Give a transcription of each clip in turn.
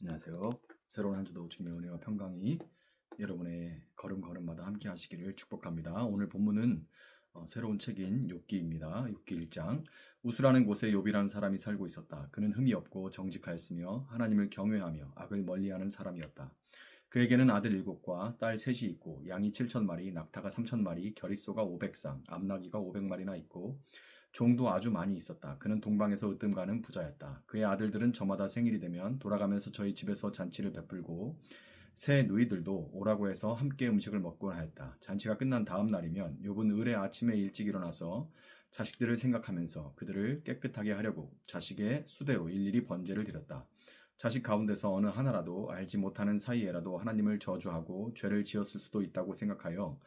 안녕하세요. 새로운 한 주도 주님의 은혜와 평강이 여러분의 걸음걸음마다 함께 하시기를 축복합니다. 오늘 본문은 새로운 책인 욥기입니다. 욥기 1장. 우스라는 곳에 욥이라는 사람이 살고 있었다. 그는 흠이 없고 정직하였으며 하나님을 경외하며 악을 멀리하는 사람이었다. 그에게는 아들 7과 딸 3이 있고 양이 7,000마리, 낙타가 3,000마리, 겨릿소가 500쌍, 암나귀가 500마리나 있고 종도 아주 많이 있었다. 그는 동방에서 으뜸가는 부자였다. 그의 아들들은 저마다 생일이 되면 돌아가면서 저희 집에서 잔치를 베풀고 새 누이들도 오라고 해서 함께 음식을 먹곤 하였다. 잔치가 끝난 다음 날이면 욥은 을의 아침에 일찍 일어나서 자식들을 생각하면서 그들을 깨끗하게 하려고 자식의 수대로 일일이 번제를 드렸다. 자식 가운데서 어느 하나라도 알지 못하는 사이에라도 하나님을 저주하고 죄를 지었을 수도 있다고 생각하여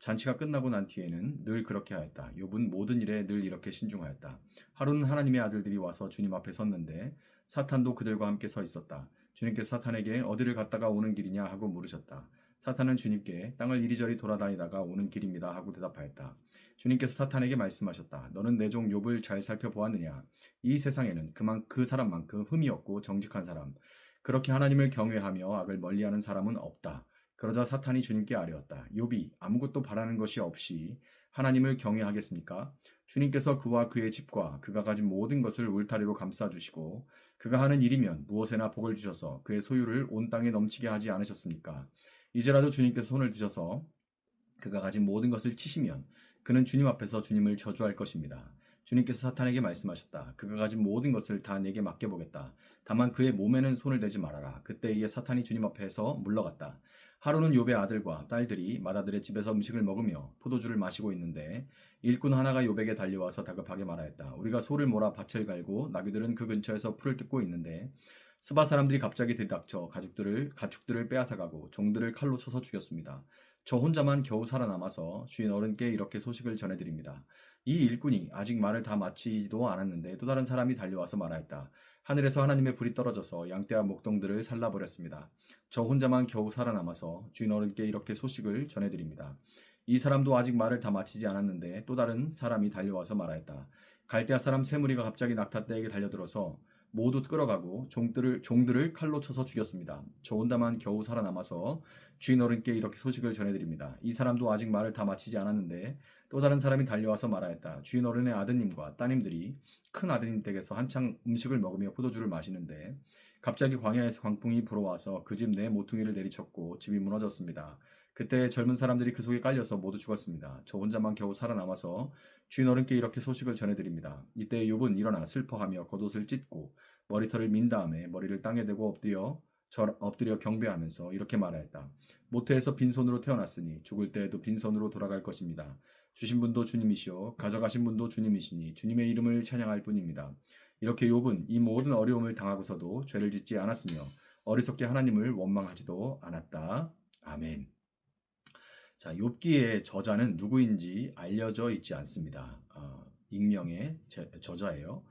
잔치가 끝나고 난 뒤에는 늘 그렇게 하였다. 욥은 모든 일에 늘 이렇게 신중하였다. 하루는 하나님의 아들들이 와서 주님 앞에 섰는데 사탄도 그들과 함께 서 있었다. 주님께서 사탄에게 어디를 갔다가 오는 길이냐 하고 물으셨다. 사탄은 주님께 땅을 이리저리 돌아다니다가 오는 길입니다 하고 대답하였다. 주님께서 사탄에게 말씀하셨다. 너는 내 종 욥을 잘 살펴보았느냐? 이 세상에는 그 사람만큼 흠이 없고 정직한 사람, 그렇게 하나님을 경외하며 악을 멀리하는 사람은 없다. 그러자 사탄이 주님께 아뢰었다. 욥이 아무것도 바라는 것이 없이 하나님을 경외하겠습니까? 주님께서 그와 그의 집과 그가 가진 모든 것을 울타리로 감싸주시고 그가 하는 일이면 무엇에나 복을 주셔서 그의 소유를 온 땅에 넘치게 하지 않으셨습니까? 이제라도 주님께서 손을 드셔서 그가 가진 모든 것을 치시면 그는 주님 앞에서 주님을 저주할 것입니다. 주님께서 사탄에게 말씀하셨다. 그가 가진 모든 것을 다 내게 맡겨보겠다. 다만 그의 몸에는 손을 대지 말아라. 그때에 사탄이 주님 앞에서 물러갔다. 하루는 욥의 아들과 딸들이 맏아들의 집에서 음식을 먹으며 포도주를 마시고 있는데 일꾼 하나가 욥에게 달려와서 다급하게 말하였다. 우리가 소를 몰아 밭을 갈고 나귀들은 그 근처에서 풀을 뜯고 있는데 스바 사람들이 갑자기 들이닥쳐 가축들을 빼앗아가고 종들을 칼로 쳐서 죽였습니다. 저 혼자만 겨우 살아남아서 주인 어른께 이렇게 소식을 전해드립니다. 이 일꾼이 아직 말을 다 마치지도 않았는데 또 다른 사람이 달려와서 말하였다. 하늘에서 하나님의 불이 떨어져서 양떼와 목동들을 살라버렸습니다. 저 혼자만 겨우 살아남아서 주인 어른께 이렇게 소식을 전해드립니다. 이 사람도 아직 말을 다 마치지 않았는데 또 다른 사람이 달려와서 말하였다. 갈대아 사람 세 무리가 갑자기 낙타떼에게 달려들어서 모두 끌어가고 종들을 칼로 쳐서 죽였습니다. 저 혼자만 겨우 살아남아서 주인 어른께 이렇게 소식을 전해드립니다. 이 사람도 아직 말을 다 마치지 않았는데 또 다른 사람이 달려와서 말하였다. 주인 어른의 아드님과 따님들이 큰 아드님 댁에서 한창 음식을 먹으며 포도주를 마시는데 갑자기 광야에서 광풍이 불어와서 그 집 내 모퉁이를 내리쳤고 집이 무너졌습니다. 그때 젊은 사람들이 그 속에 깔려서 모두 죽었습니다. 저 혼자만 겨우 살아남아서 주인 어른께 이렇게 소식을 전해드립니다. 이때 욥은 일어나 슬퍼하며 겉옷을 찢고 머리털을 민 다음에 머리를 땅에 대고 엎드려 경배하면서 이렇게 말하였다. 모태에서 빈손으로 태어났으니 죽을 때에도 빈손으로 돌아갈 것입니다. 주신 분도 주님이시오 가져가신 분도 주님이시니 주님의 이름을 찬양할 뿐입니다. 이렇게 욥은 이 모든 어려움을 당하고서도 죄를 짓지 않았으며 어리석게 하나님을 원망하지도 않았다. 아멘. 자, 욥기의 저자는 누구인지 알려져 있지 않습니다. 익명의 저자예요.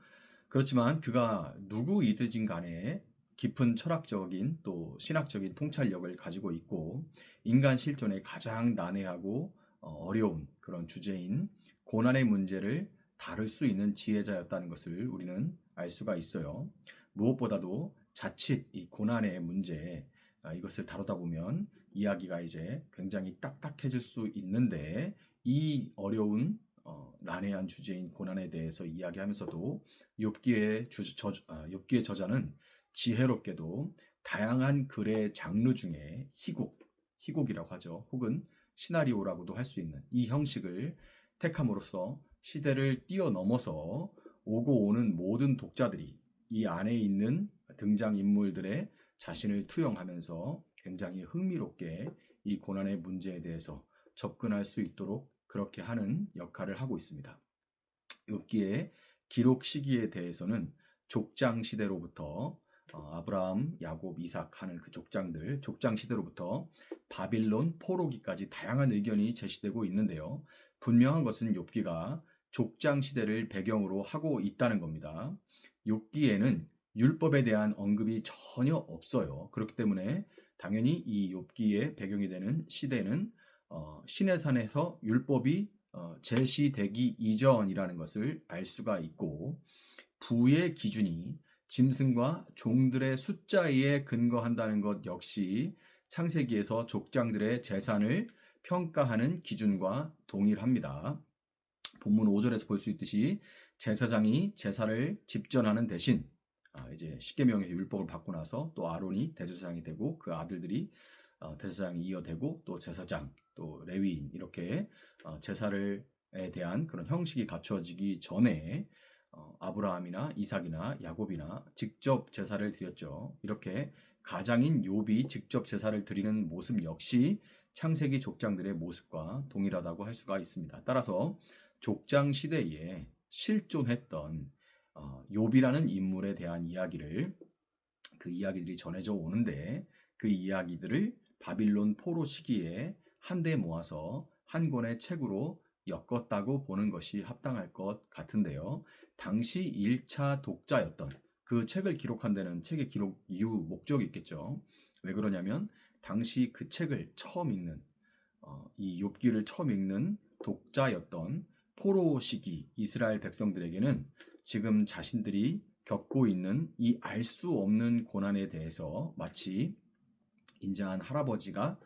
그렇지만 그가 누구이든지 간에 깊은 철학적인 또 신학적인 통찰력을 가지고 있고 인간 실존의 가장 난해하고 어려운 그런 주제인 고난의 문제를 다룰 수 있는 지혜자였다는 것을 우리는 알 수가 있어요. 무엇보다도 자칫 이 고난의 문제 이것을 다루다 보면 이야기가 이제 굉장히 딱딱해질 수 있는데 이 어려운 난해한 주제인 고난에 대해서 이야기하면서도 욥기의 저자는 지혜롭게도 다양한 글의 장르 중에 희곡이라고 하죠. 혹은 시나리오라고도 할 수 있는 이 형식을 택함으로써 시대를 뛰어넘어서 오고 오는 모든 독자들이 이 안에 있는 등장인물들의 자신을 투영하면서 굉장히 흥미롭게 이 고난의 문제에 대해서 접근할 수 있도록 그렇게 하는 역할을 하고 있습니다. 욥기의 기록 시기에 대해서는 족장 시대로부터 아브라함, 야곱, 이삭 하는 그 족장 시대로부터 바빌론, 포로기까지 다양한 의견이 제시되고 있는데요. 분명한 것은 욥기가 족장 시대를 배경으로 하고 있다는 겁니다. 욥기에는 율법에 대한 언급이 전혀 없어요. 그렇기 때문에 당연히 이 욥기의 배경이 되는 시대는 시내산에서 율법이 제시되기 이전이라는 것을 알 수가 있고 부의 기준이 짐승과 종들의 숫자에 근거한다는 것 역시 창세기에서 족장들의 재산을 평가하는 기준과 동일합니다. 본문 5절에서 볼 수 있듯이 제사장이 제사를 집전하는 대신 이제 십계명의 율법을 받고 나서 또 아론이 대제사장이 되고 그 아들들이 대제사장이 이어되고 또 제사장 또 레위인 이렇게 제사를에 대한 그런 형식이 갖추어지기 전에 아브라함이나 이삭이나 야곱이나 직접 제사를 드렸죠. 이렇게 가장인 욥이 직접 제사를 드리는 모습 역시 창세기 족장들의 모습과 동일하다고 할 수가 있습니다. 따라서 족장 시대에 실존했던 욥이라는 인물에 대한 이야기를 그 이야기들이 전해져 오는데 그 이야기들을 바빌론 포로 시기에 한데 모아서 한 권의 책으로 엮었다고 보는 것이 합당할 것 같은데요. 당시 1차 독자였던 그 책을 기록한 데는 책의 기록 이유 목적이 있겠죠. 왜 그러냐면 당시 그 책을 처음 읽는 이 욥기를 처음 읽는 독자였던 포로 시기 이스라엘 백성들에게는 지금 자신들이 겪고 있는 이 알 수 없는 고난에 대해서 마치 인자한 할아버지가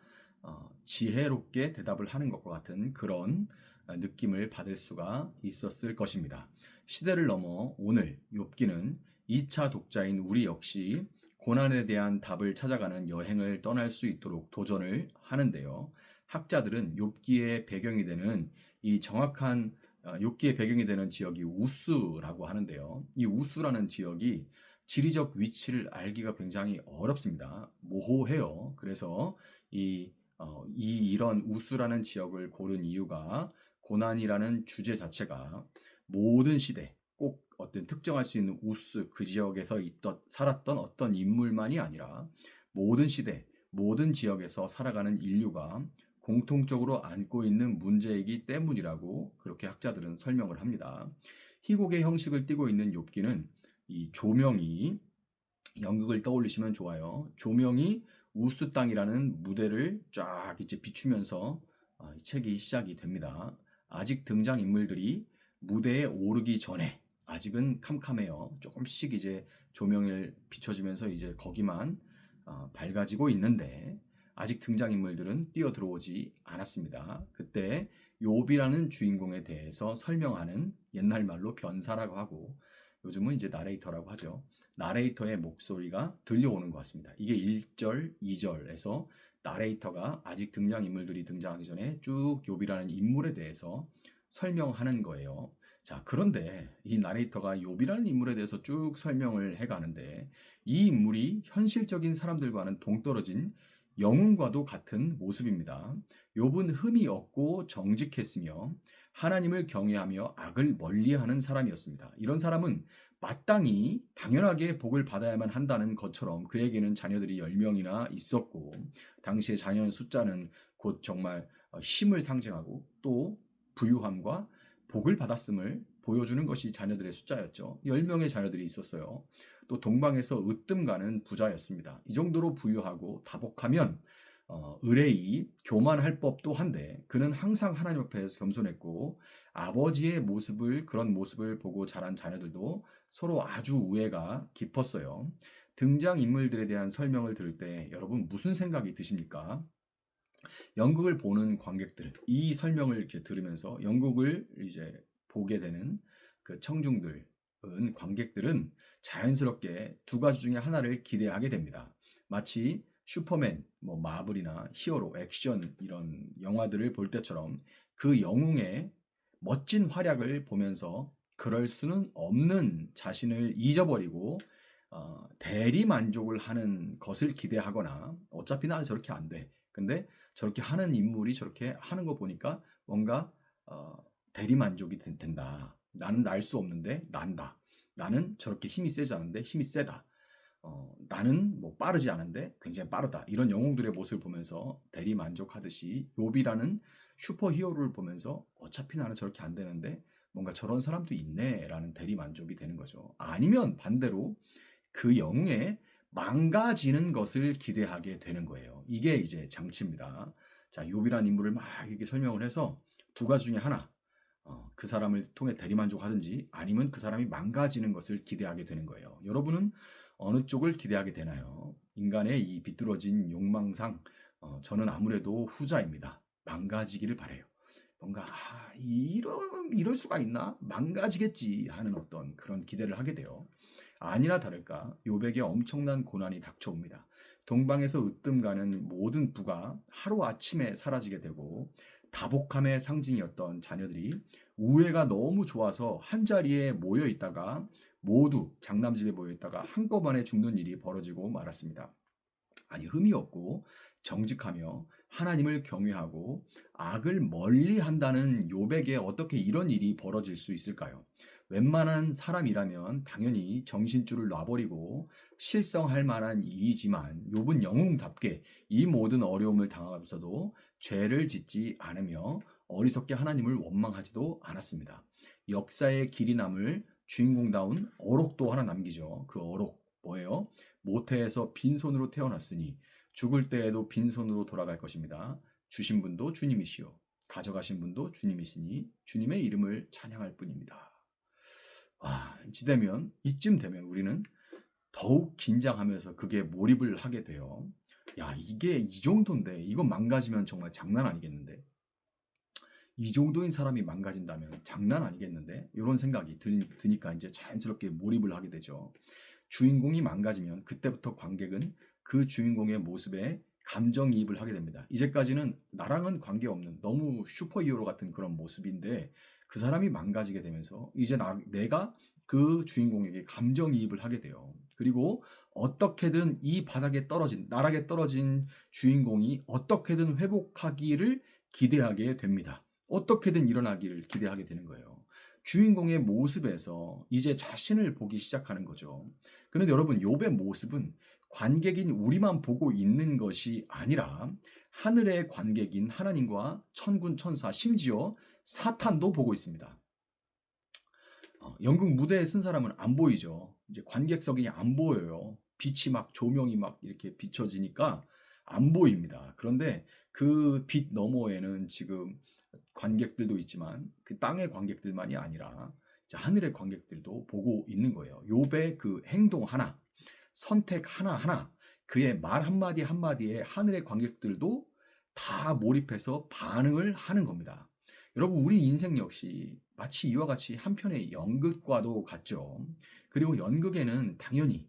지혜롭게 대답을 하는 것과 같은 그런 느낌을 받을 수가 있었을 것입니다. 시대를 넘어 오늘 욥기는 2차 독자인 우리 역시 고난에 대한 답을 찾아가는 여행을 떠날 수 있도록 도전을 하는데요. 학자들은 욥기의 배경이 되는 이 정확한 욥기의 배경이 되는 지역이 우스라고 하는데요. 이 우스라는 지역이 지리적 위치를 알기가 굉장히 어렵습니다. 모호해요. 그래서 이런 우스라는 지역을 고른 이유가 고난이라는 주제 자체가 모든 시대 꼭 어떤 특정할 수 있는 우스 그 지역에서 살았던 어떤 인물만이 아니라 모든 시대 모든 지역에서 살아가는 인류가 공통적으로 안고 있는 문제이기 때문이라고 그렇게 학자들은 설명을 합니다. 희곡의 형식을 띠고 있는 욥기는 이 조명이 연극을 떠올리시면 좋아요. 조명이 우스 땅이라는 무대를 쫙 이제 비추면서 이 책이 시작이 됩니다. 아직 등장 인물들이 무대에 오르기 전에 아직은 캄캄해요. 조금씩 이제 조명을 비춰지면서 이제 거기만 밝아지고 있는데 아직 등장인물들은 뛰어들어오지 않았습니다. 그때 욥이라는 주인공에 대해서 설명하는 옛날 말로 변사라고 하고 요즘은 이제 나레이터라고 하죠. 나레이터의 목소리가 들려오는 것 같습니다. 이게 1절, 2절에서 나레이터가 아직 등장인물들이 등장하기 전에 쭉 욥이라는 인물에 대해서 설명하는 거예요. 자, 그런데 이 나레이터가 욥이라는 인물에 대해서 쭉 설명을 해가는데 이 인물이 현실적인 사람들과는 동떨어진 영웅과도 같은 모습입니다. 욥은 흠이 없고 정직했으며 하나님을 경외하며 악을 멀리하는 사람이었습니다. 이런 사람은 마땅히 당연하게 복을 받아야만 한다는 것처럼 그에게는 자녀들이 10명이나 있었고 당시의 자녀의 숫자는 곧 정말 힘을 상징하고 또 부유함과 복을 받았음을 보여주는 것이 자녀들의 숫자였죠. 10명의 자녀들이 있었어요. 또 동방에서 으뜸 가는 부자였습니다. 이 정도로 부유하고 다복하면 의뢰이 교만할 법도 한데 그는 항상 하나님 앞에서 겸손했고 아버지의 모습을 그런 모습을 보고 자란 자녀들도 서로 아주 우애가 깊었어요. 등장인물들에 대한 설명을 들을 때 여러분 무슨 생각이 드십니까? 연극을 보는 관객들, 이 설명을 이렇게 들으면서 연극을 이제 보게 되는 그 청중들은 관객들은 자연스럽게 두 가지 중에 하나를 기대하게 됩니다. 마치 슈퍼맨, 뭐 마블이나 히어로, 액션 이런 영화들을 볼 때처럼 그 영웅의 멋진 활약을 보면서 그럴 수는 없는 자신을 잊어버리고 대리 만족을 하는 것을 기대하거나 어차피 나는 저렇게 안 돼. 근데 저렇게 하는 인물이 저렇게 하는 거 보니까 뭔가 대리 만족이 된다. 나는 날 수 없는데 난다. 나는 저렇게 힘이 세지 않은데 힘이 세다. 나는 뭐 빠르지 않은데 굉장히 빠르다. 이런 영웅들의 모습을 보면서 대리 만족하듯이 욥이라는 슈퍼히어로를 보면서 어차피 나는 저렇게 안 되는데 뭔가 저런 사람도 있네라는 대리 만족이 되는 거죠. 아니면 반대로 그 영웅의 망가지는 것을 기대하게 되는 거예요. 이게 이제 장치입니다. 자, 욥이라는 인물을 막 이렇게 설명을 해서 두 가지 중에 하나. 그 사람을 통해 대리만족하든지 아니면 그 사람이 망가지는 것을 기대하게 되는 거예요. 여러분은 어느 쪽을 기대하게 되나요? 인간의 이 비뚤어진 욕망상 저는 아무래도 후자입니다. 망가지기를 바래요. 뭔가 이럴 수가 있나? 망가지겠지 하는 어떤 그런 기대를 하게 돼요. 아니나 다를까 욥에게 엄청난 고난이 닥쳐옵니다. 동방에서 으뜸가는 모든 부가 하루아침에 사라지게 되고 다복함의 상징이었던 자녀들이 우애가 너무 좋아서 한자리에 모여 있다가 모두 장남집에 모여 있다가 한꺼번에 죽는 일이 벌어지고 말았습니다. 아니 흠이 없고 정직하며 하나님을 경외하고 악을 멀리한다는 욥에게 어떻게 이런 일이 벌어질 수 있을까요? 웬만한 사람이라면 당연히 정신줄을 놔버리고 실성할 만한 일이지만 욥은 영웅답게 이 모든 어려움을 당하면서도 죄를 짓지 않으며 어리석게 하나님을 원망하지도 않았습니다. 역사의 길이 남을 주인공다운 어록도 하나 남기죠. 그 어록 뭐예요? 모태에서 빈손으로 태어났으니 죽을 때에도 빈손으로 돌아갈 것입니다. 주신 분도 주님이시요 가져가신 분도 주님이시니 주님의 이름을 찬양할 뿐입니다. 와, 이쯤 되면 우리는 더욱 긴장하면서 그게 몰입을 하게 돼요. 야, 이게 이 정도인데 이거 망가지면 정말 장난 아니겠는데? 이 정도인 사람이 망가진다면 장난 아니겠는데? 이런 생각이 드니까 이제 자연스럽게 몰입을 하게 되죠. 주인공이 망가지면 그때부터 관객은 그 주인공의 모습에 감정이입을 하게 됩니다. 이제까지는 나랑은 관계없는 너무 슈퍼히어로 같은 그런 모습인데 그 사람이 망가지게 되면서 이제 내가 그 주인공에게 감정이입을 하게 돼요. 그리고 어떻게든 이 나락에 떨어진 주인공이 어떻게든 회복하기를 기대하게 됩니다. 어떻게든 일어나기를 기대하게 되는 거예요. 주인공의 모습에서 이제 자신을 보기 시작하는 거죠. 그런데 여러분, 욥의 모습은 관객인 우리만 보고 있는 것이 아니라 하늘의 관객인 하나님과 천군 천사 심지어 사탄도 보고 있습니다. 연극 무대에 쓴 사람은 안 보이죠. 이제 관객석이 안 보여요. 빛이 막 조명이 막 이렇게 비춰지니까 안 보입니다. 그런데 그 빛 너머에는 지금 관객들도 있지만 그 땅의 관객들만이 아니라 하늘의 관객들도 보고 있는 거예요. 욥의 그 행동 하나, 선택 하나하나, 그의 말 한마디 한마디에 하늘의 관객들도 다 몰입해서 반응을 하는 겁니다. 여러분, 우리 인생 역시 마치 이와 같이 한편의 연극과도 같죠. 그리고 연극에는 당연히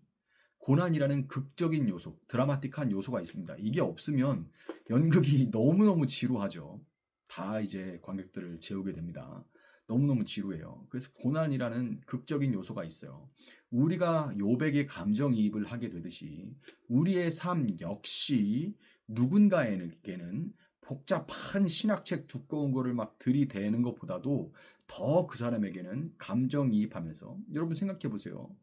고난이라는 극적인 요소, 드라마틱한 요소가 있습니다. 이게 없으면 연극이 너무너무 지루하죠. 다 이제 관객들을 재우게 됩니다. 너무너무 지루해요. 그래서 고난이라는 극적인 요소가 있어요. 우리가 욥에게 감정이입을 하게 되듯이 우리의 삶 역시 누군가에게는 복잡한 신학책 두꺼운 거를 막 들이대는 것보다도 더 그 사람에게는 감정이입하면서 여러분 생각해 보세요.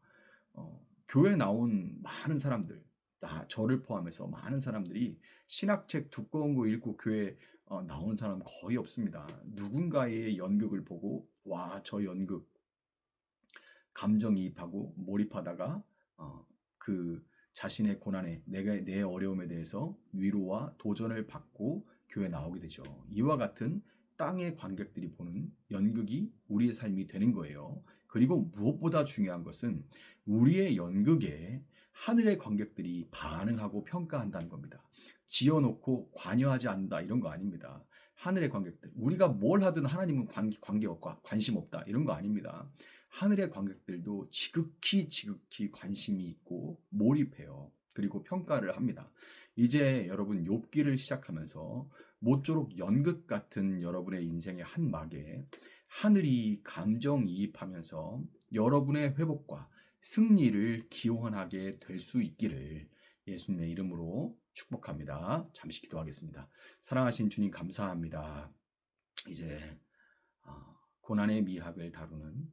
교회 나온 많은 사람들, 저를 포함해서 많은 사람들이 신학책 두꺼운 거 읽고 교회 나온 사람 거의 없습니다. 누군가의 연극을 보고 와, 저 연극 감정이입하고 몰입하다가 그 자신의 고난에 내 어려움에 대해서 위로와 도전을 받고 교회 나오게 되죠. 이와 같은 땅의 관객들이 보는 연극이 우리의 삶이 되는 거예요. 그리고 무엇보다 중요한 것은 우리의 연극에 하늘의 관객들이 반응하고 평가한다는 겁니다. 지어놓고 관여하지 않는다 이런 거 아닙니다. 하늘의 관객들, 우리가 뭘 하든 하나님은 관심 없다 이런 거 아닙니다. 하늘의 관객들도 지극히 관심이 있고 몰입해요. 그리고 평가를 합니다. 이제 여러분 욥기를 시작하면서 모쪼록 연극 같은 여러분의 인생의 한 막에 하늘이 감정이입하면서 여러분의 회복과 승리를 기원하게 될 수 있기를 예수님의 이름으로 축복합니다. 잠시 기도하겠습니다. 사랑하신 주님 감사합니다. 이제 고난의 미학을 다루는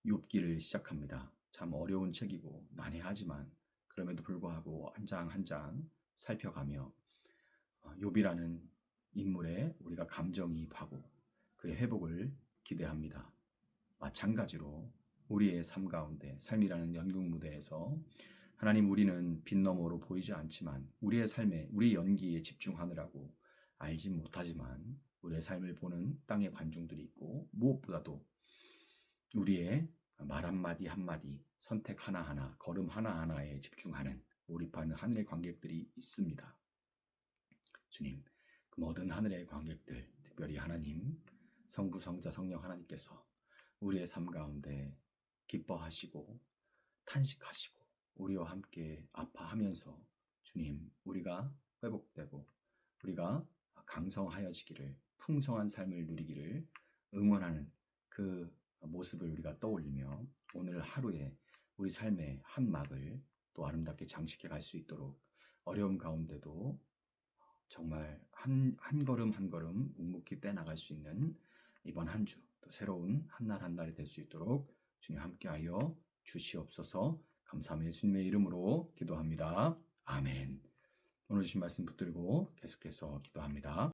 욥기를 시작합니다. 참 어려운 책이고 난해하지만 그럼에도 불구하고 한 장 한 장 살펴가며 욥이라는 인물에 우리가 감정이입하고 그의 회복을 기대합니다. 마찬가지로 우리의 삶 가운데 삶이라는 연극 무대에서 하나님, 우리는 빛 너머로 보이지 않지만 우리의 삶에 우리 연기에 집중하느라고 알지 못하지만 우리의 삶을 보는 땅의 관중들이 있고 무엇보다도 우리의 말 한마디 한마디, 선택 하나하나, 걸음 하나하나에 집중하는 몰입하는 하늘의 관객들이 있습니다. 주님, 그 모든 하늘의 관객들, 특별히 하나님, 성부, 성자, 성령 하나님께서 우리의 삶 가운데 기뻐하시고 탄식하시고 우리와 함께 아파하면서 주님, 우리가 회복되고 우리가 강성하여지기를 풍성한 삶을 누리기를 응원하는 그 모습을 우리가 떠올리며 오늘 하루에 우리 삶의 한 막을 또 아름답게 장식해 갈 수 있도록 어려움 가운데도 정말 한 걸음 한 걸음 묵묵히 떼나갈 수 있는 이번 한 주 또 새로운 한 날 한 날이 될 수 있도록 주님 함께하여 주시옵소서. 감사하며 주님의 이름으로 기도합니다. 아멘. 오늘 주신 말씀 붙들고 계속해서 기도합니다.